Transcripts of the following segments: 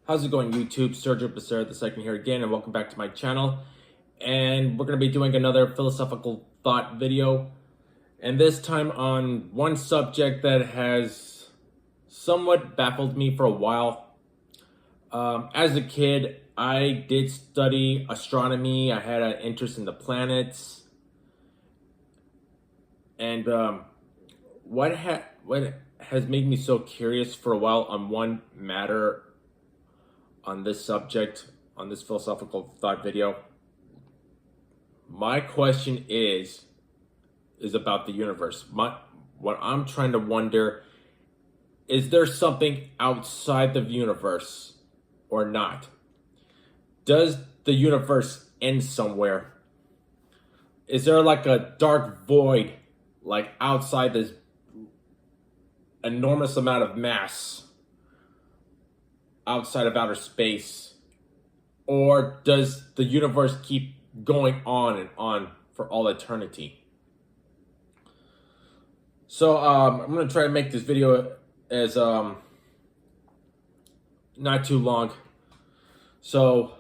How's it going, YouTube? Sergio Becerra II here again, and welcome back to my channel. And we're going to be doing another philosophical thought video, and this time on one subject that has somewhat baffled me for a while. As a kid, I did study astronomy. I had an interest in the planets, and what has made me so curious for a while on one matter on this subject, on this philosophical thought video. My question is about the universe. What I'm trying to wonder, is there something outside the universe or not? Does the universe end somewhere? Is there like a dark void, like outside this enormous amount of mass, outside of outer space? Or does the universe keep going on and on for all eternity? So I'm going to try to make this video as not too long. So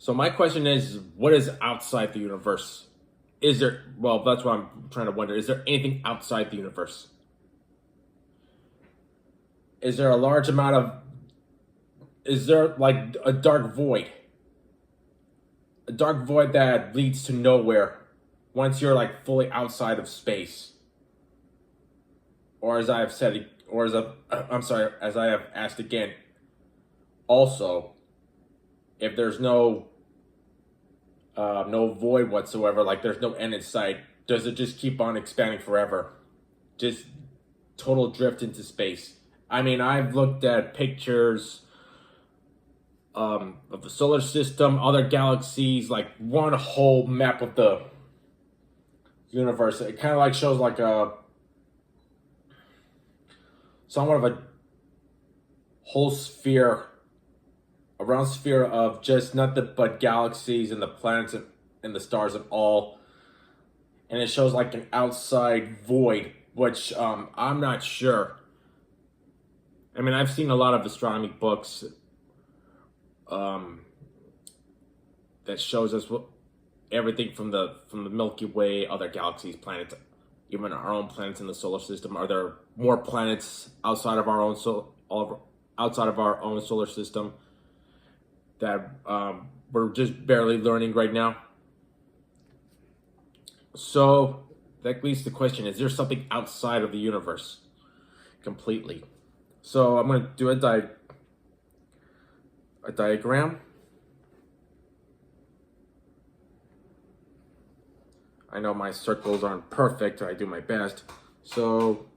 my question is, what is outside the universe? Is there, well, that's what I'm trying to wonder. Is there anything outside the universe? Is there a large amount of, is there like a dark void? A dark void that leads to nowhere once you're like fully outside of space? Or as I have said, or as as I have asked again, also, if there's no void whatsoever, like there's no end in sight, does it just keep on expanding forever? Just total drift into space? I mean, I've looked at pictures of the solar system, other galaxies, like one whole map of the universe. It kind of like shows like a somewhat of a whole sphere, a round sphere of just nothing but galaxies and the planets and the stars and all. And it shows like an outside void, which I'm not sure. I mean, I've seen a lot of astronomy books that shows us everything from the Milky Way, other galaxies, planets, even our own planets in the solar system. Are there more planets outside of our own outside of our own solar system that we're just barely learning right now? So that leads to the question: is there something outside of the universe completely? So I'm going to do a diagram. I know my circles aren't perfect. I do my best. So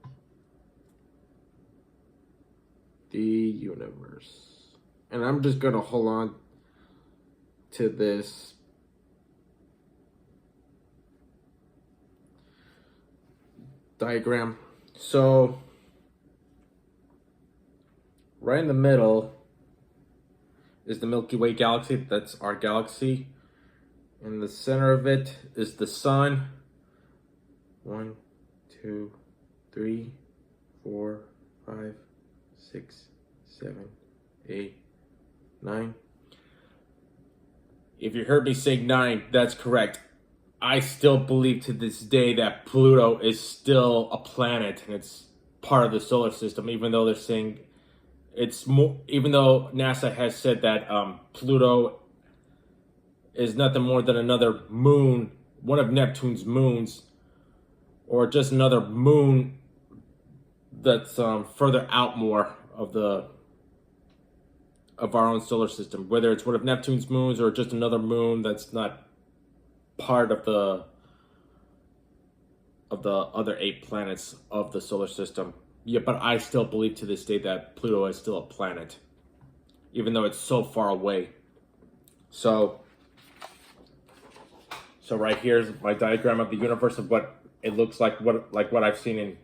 the universe. And I'm just going to hold on to this diagram. So right in the middle is the Milky Way galaxy. That's our galaxy. In the center of it is the sun. 1, 2, 3, 4, 5, 6, 7, 8, 9. If you heard me say 9, that's correct. I still believe to this day that Pluto is still a planet and it's part of the solar system, even though they're saying it's more, even though NASA has said that Pluto is nothing more than another moon, one of Neptune's moons, or just another moon that's further out more of our own solar system. Whether it's one of Neptune's moons or just another moon that's not part of the other 8 planets of the solar system. Yeah, but I still believe to this day that Pluto is still a planet, even though it's so far away. So right here's my diagram of the universe of what it looks like, what I've seen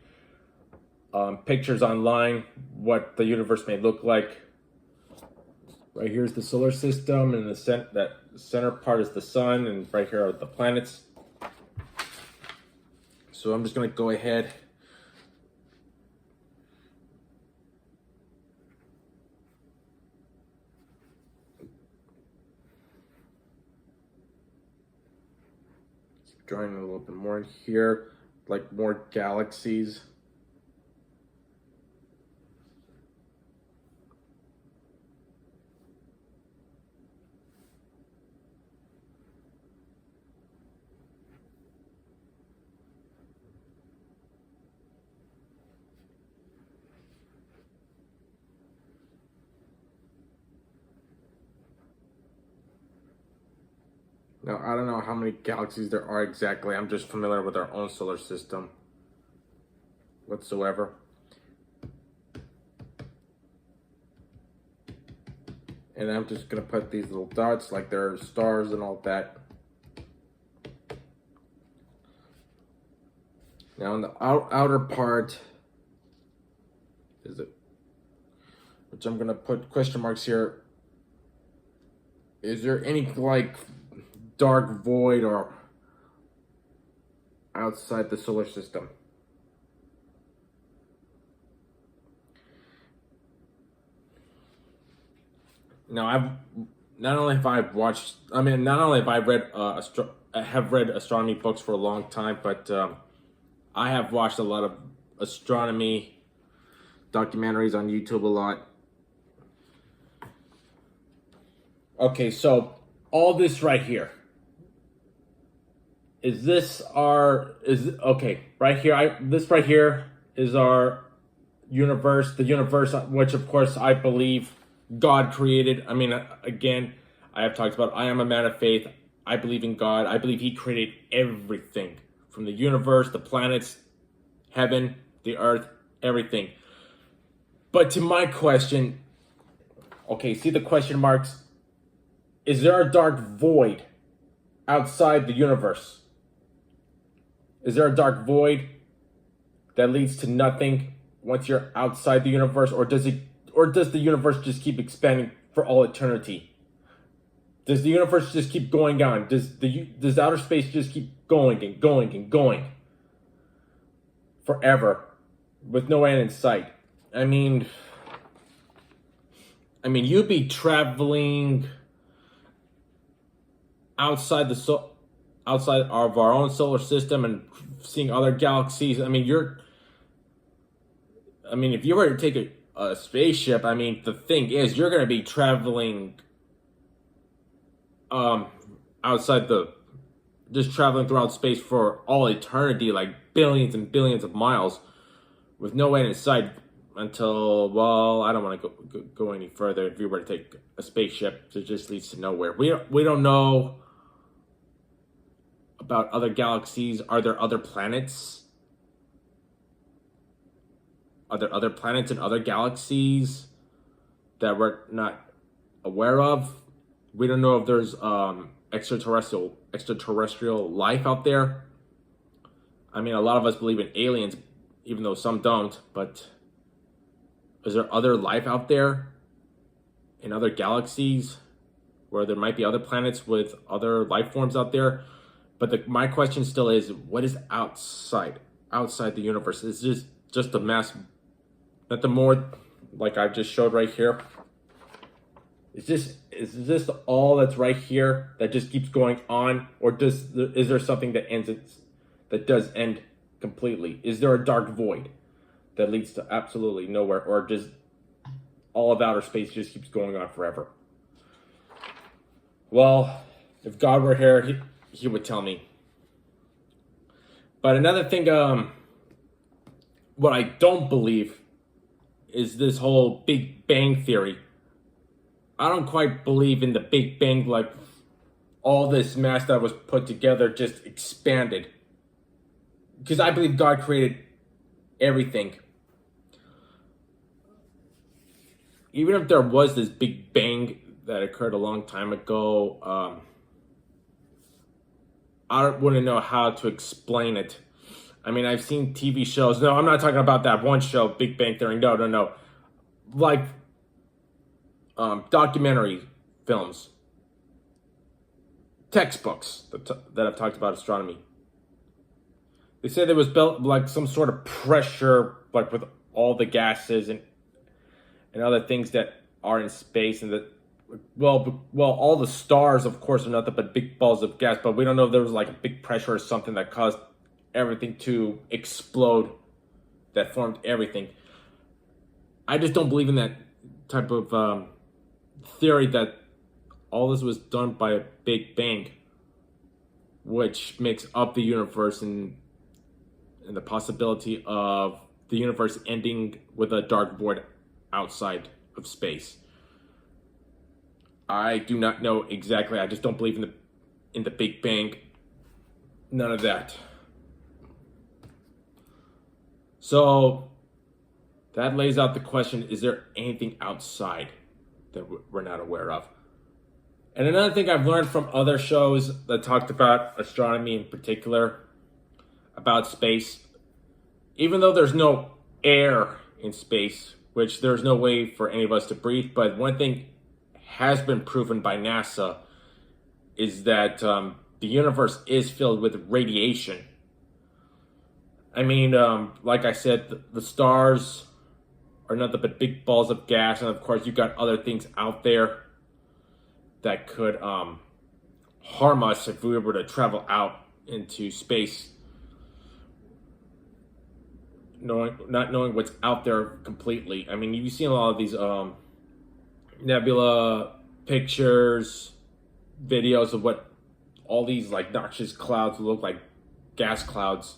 in pictures online, what the universe may look like. Right here's the solar system, and that center part is the sun, and right here are the planets. So I'm just going to go ahead drawing a little bit more in here, like more galaxies. Now, I don't know how many galaxies there are exactly. I'm just familiar with our own solar system whatsoever. And I'm just going to put these little dots like they're stars and all that. Now, in the outer part, is it, which I'm going to put question marks here. Is there any like dark void or outside the solar system? Now, not only have I read have read astronomy books for a long time, but I have watched a lot of astronomy documentaries on YouTube a lot. Okay, so all this right here. This right here is our universe, the universe, which of course I believe God created. I mean, again, I have talked about, I am a man of faith. I believe in God. I believe he created everything from the universe, the planets, heaven, the earth, everything. But to my question, okay, see the question marks? Is there a dark void outside the universe? Is there a dark void that leads to nothing once you're outside the universe, or does the universe just keep expanding for all eternity? Does the universe just keep going on? Does outer space just keep going and going and going forever with no end in sight? I mean, you'd be traveling outside of our own solar system and seeing other galaxies. I mean, if you were to take a spaceship, the thing is, you're going to be traveling just traveling throughout space for all eternity, like billions and billions of miles with no end in sight until, well, I don't want to go any further. If you were to take a spaceship, it just leads to nowhere. We don't know about other galaxies. Are there other planets? Are there other planets and other galaxies that we're not aware of? We don't know if there's extraterrestrial life out there. I mean, a lot of us believe in aliens, even though some don't. But is there other life out there in other galaxies where there might be other planets with other life forms out there? But my question still is, what is outside the universe? Is this just a mass, not the more like I've just showed right here? Is this all that's right here that just keeps going on, or is there something that does end completely? Is there a dark void that leads to absolutely nowhere, or just all of outer space just keeps going on forever? Well, if God were here, he would tell me. But another thing, what I don't believe is this whole Big Bang theory. I don't quite believe in the Big Bang, like all this mass that was put together just expanded. Because I believe God created everything. Even if there was this Big Bang that occurred a long time ago, I wouldn't know how to explain it. I mean, I've seen TV shows. No, I'm not talking about that one show, Big Bang Theory. No. Like documentary films, textbooks that have talked about astronomy. They say there was built like some sort of pressure, like with all the gases and other things that are in space, and well, all the stars, of course, are nothing but big balls of gas, but we don't know if there was like a big pressure or something that caused everything to explode, that formed everything. I just don't believe in that type of theory that all this was done by a Big Bang, which makes up the universe, and the possibility of the universe ending with a dark void outside of space. I do not know exactly. I just don't believe in the Big Bang. None of that. So that lays out the question, is there anything outside that we're not aware of? And another thing I've learned from other shows that talked about astronomy in particular, about space, even though there's no air in space, which there's no way for any of us to breathe, but one thing has been proven by NASA is that the universe is filled with radiation. I mean, like I said, the stars are nothing but big balls of gas, and of course you've got other things out there that could harm us if we were to travel out into space, not knowing what's out there completely. I mean, you've seen a lot of these nebula pictures, videos of what all these like noxious clouds look like, gas clouds,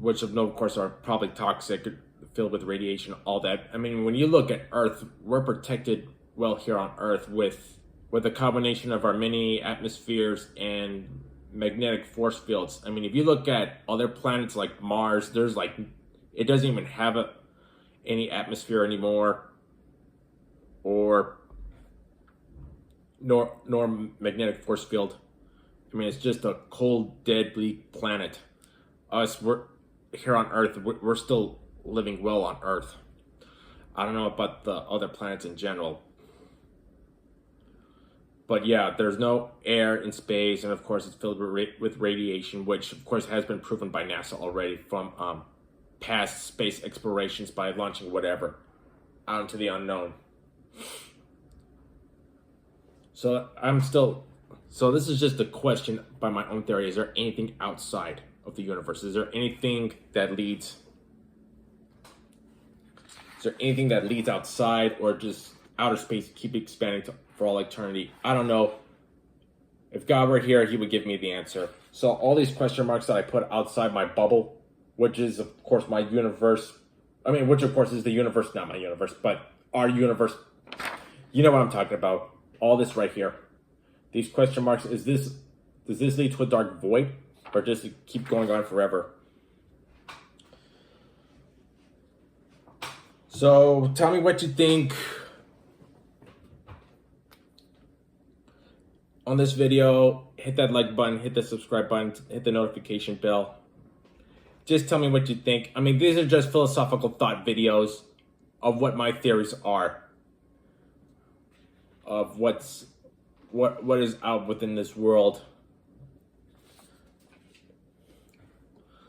which of course are probably toxic, filled with radiation, all that. I mean, when you look at Earth, we're protected well here on Earth with a combination of our many atmospheres and magnetic force fields. I mean, if you look at other planets like Mars, there's like, it doesn't even have any atmosphere anymore, or nor magnetic force field. I mean, it's just a cold, dead, bleak planet. We're here on Earth, we're still living well on Earth. I don't know about the other planets in general. But yeah, there's no air in space, and of course it's filled with radiation, which of course has been proven by NASA already from past space explorations by launching whatever out into the unknown. So this is just a question by my own theory. Is there anything outside of the universe? Is there anything that leads outside, or just outer space keep expanding for all eternity? I don't know. If God were here, he would give me the answer. So all these question marks that I put outside my bubble, which is of course my universe, which of course is the universe, not my universe, but our universe. You know what I'm talking about. All this right here. These question marks, does this lead to a dark void, or just keep going on forever? So tell me what you think on this video. Hit that like button, hit the subscribe button, hit the notification bell. Just tell me what you think. I mean, these are just philosophical thought videos of what my theories are, of what is out within this world.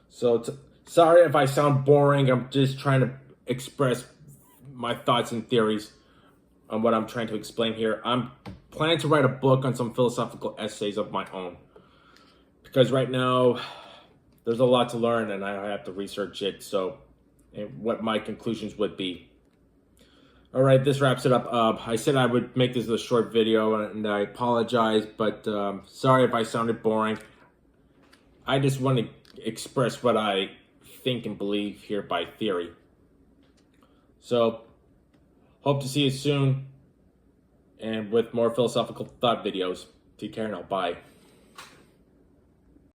So sorry if I sound boring. I'm just trying to express my thoughts and theories on what I'm trying to explain here. I'm planning to write a book on some philosophical essays of my own, because right now there's a lot to learn and I have to research it, and what my conclusions would be. All right, this wraps it up. I said I would make this a short video, and I apologize, but sorry if I sounded boring. I just want to express what I think and believe here by theory. So, hope to see you soon, and with more philosophical thought videos. Take care now. Bye.